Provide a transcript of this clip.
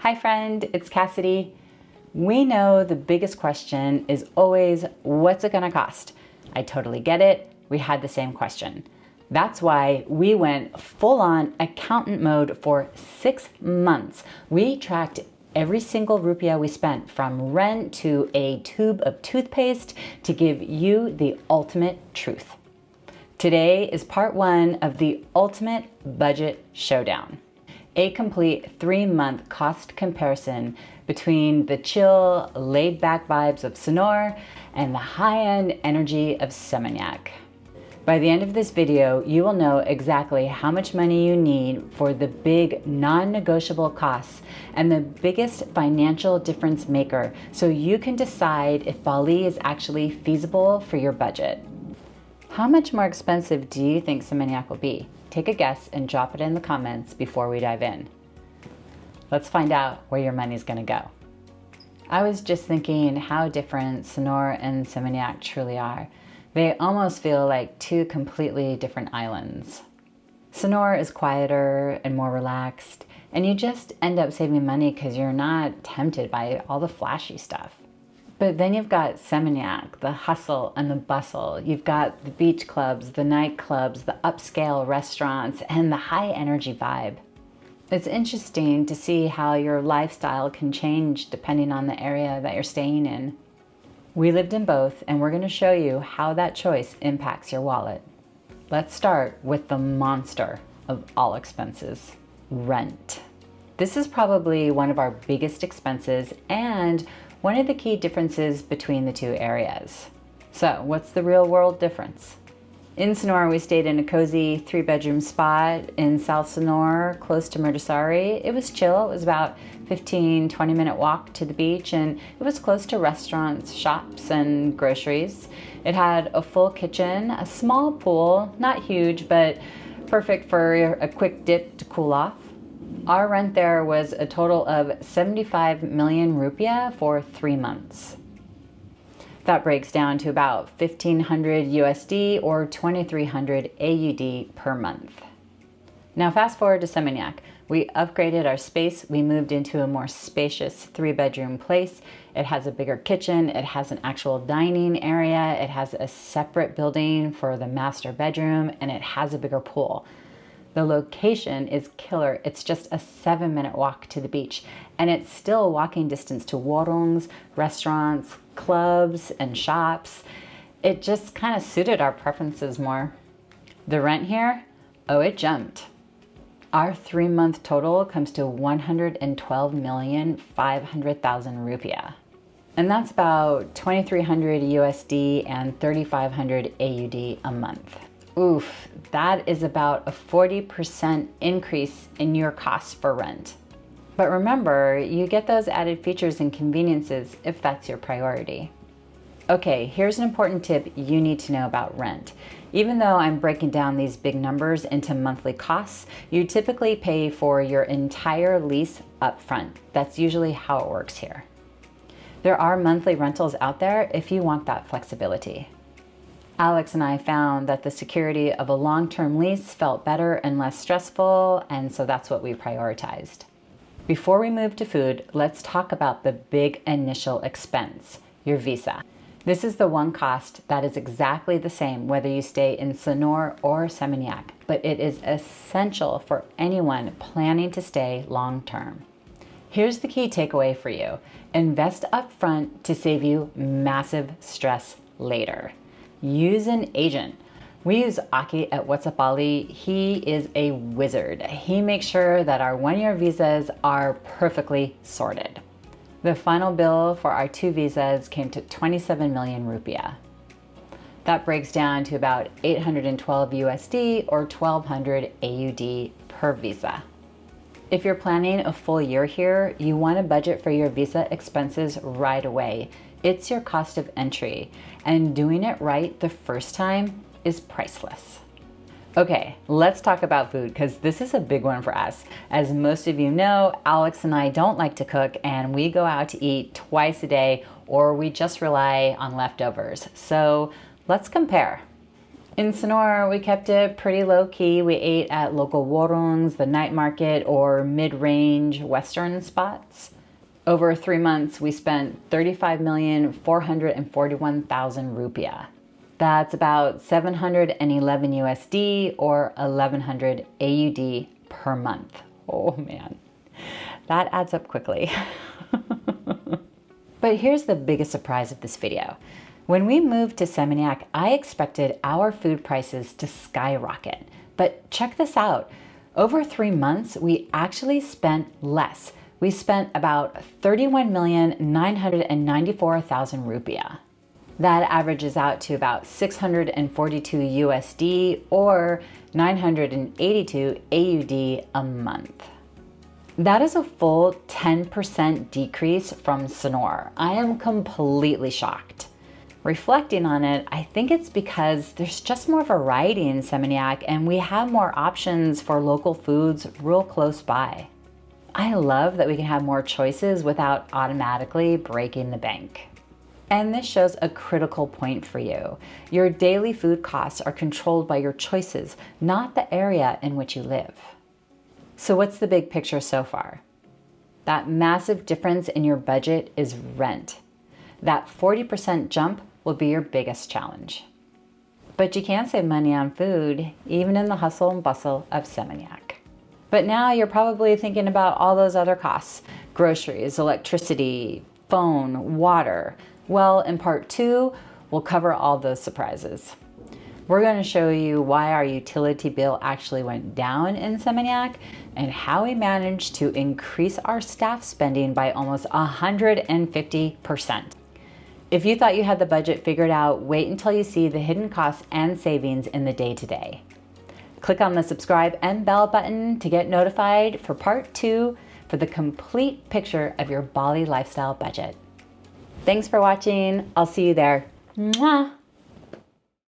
Hi friend, it's Cassidy. We know the biggest question is always, what's it gonna cost? I totally get it. We had the same question. That's why we went full on accountant mode for 6 months. We tracked every single rupiah we spent, from rent to a tube of toothpaste, to give you the ultimate truth. Today is part 1 of the ultimate budget showdown. A complete 3-month cost comparison between the chill, laid-back vibes of Sanur and the high-end energy of Seminyak. By the end of this video, you will know exactly how much money you need for the big non-negotiable costs and the biggest financial difference maker, so you can decide if Bali is actually feasible for your budget. How much more expensive do you think Seminyak will be? Take a guess and drop it in the comments before we dive in. Let's find out where your money's gonna go. I was just thinking how different Sanur and Seminyak truly are. They almost feel like 2 completely different islands. Sanur is quieter and more relaxed, and you just end up saving money because you're not tempted by all the flashy stuff. But then you've got Seminyak, the hustle and the bustle. You've got the beach clubs, the nightclubs, the upscale restaurants, and the high energy vibe. It's interesting to see how your lifestyle can change depending on the area that you're staying in. We lived in both, and we're going to show you how that choice impacts your wallet. Let's start with the monster of all expenses, rent. This is probably one of our biggest expenses and one of the key differences between the 2 areas. So what's the real world difference? In Sanur, we stayed in a cozy 3-bedroom spot in South Sanur, close to Murdasari. It was chill. It was about 15-20 minute walk to the beach, and it was close to restaurants, shops, and groceries. It had a full kitchen, a small pool, not huge, but perfect for a quick dip to cool off. Our rent there was a total of 75 million rupiah for 3 months. That breaks down to about 1,500 USD or 2,300 AUD per month. Now fast forward to Seminyak. We upgraded our space. We moved into a more spacious 3-bedroom place. It has a bigger kitchen. It has an actual dining area. It has a separate building for the master bedroom, and it has a bigger pool. The location is killer. It's just a 7-minute walk to the beach, and it's still walking distance to warungs, restaurants, clubs, and shops. It just kind of suited our preferences more. The rent here, oh, it jumped. Our 3-month total comes to 112,500,000 rupiah. And that's about 2,300 USD and 3,500 AUD a month. Oof, that is about a 40% increase in your costs for rent. But remember, you get those added features and conveniences if that's your priority. Okay, here's an important tip you need to know about rent. Even though I'm breaking down these big numbers into monthly costs, you typically pay for your entire lease upfront. That's usually how it works here. There are monthly rentals out there if you want that flexibility. Alex and I found that the security of a long-term lease felt better and less stressful, and so that's what we prioritized. Before we move to food, let's talk about the big initial expense, your visa. This is the one cost that is exactly the same whether you stay in Sanur or Seminyak, but it is essential for anyone planning to stay long-term. Here's the key takeaway for you. Invest upfront to save you massive stress later. Use an agent. We use Aki at What's Up Bali. He is a wizard. He makes sure that our 1-year visas are perfectly sorted. The final bill for our 2 visas came to 27 million rupiah. That breaks down to about 812 USD or 1,200 AUD per visa. If you're planning a full year here, you want to budget for your visa expenses right away. It's your cost of entry, and doing it right the first time is priceless. Okay, let's talk about food, because this is a big one for us. As most of you know, Alex and I don't like to cook, and we go out to eat twice a day, or we just rely on leftovers. So let's compare. In Sanur, we kept it pretty low key. We ate at local warungs, the night market, or mid-range Western spots. Over 3 months, we spent 35,441,000 rupiah. That's about 711 USD or 1100 AUD per month. Oh man, that adds up quickly. But here's the biggest surprise of this video. When we moved to Seminyak, I expected our food prices to skyrocket. But check this out. Over 3 months, we actually spent less. We spent about 31,994,000 rupiah. That averages out to about 642 USD or 982 AUD a month. That is a full 10% decrease from Sanur. I am completely shocked. Reflecting on it, I think it's because there's just more variety in Seminyak and we have more options for local foods real close by. I love that we can have more choices without automatically breaking the bank. And this shows a critical point for you. Your daily food costs are controlled by your choices, not the area in which you live. So what's the big picture so far? That massive difference in your budget is rent. That 40% jump will be your biggest challenge. But you can save money on food, even in the hustle and bustle of Seminyak. But now you're probably thinking about all those other costs: groceries, electricity, phone, water. Well, in part 2, we'll cover all those surprises. We're going to show you why our utility bill actually went down in Seminyak and how we managed to increase our staff spending by almost 150%. If you thought you had the budget figured out, wait until you see the hidden costs and savings in the day-to-day. Click on the subscribe and bell button to get notified for part 2 for the complete picture of your Bali lifestyle budget. Thanks for watching. I'll see you there. Mwah!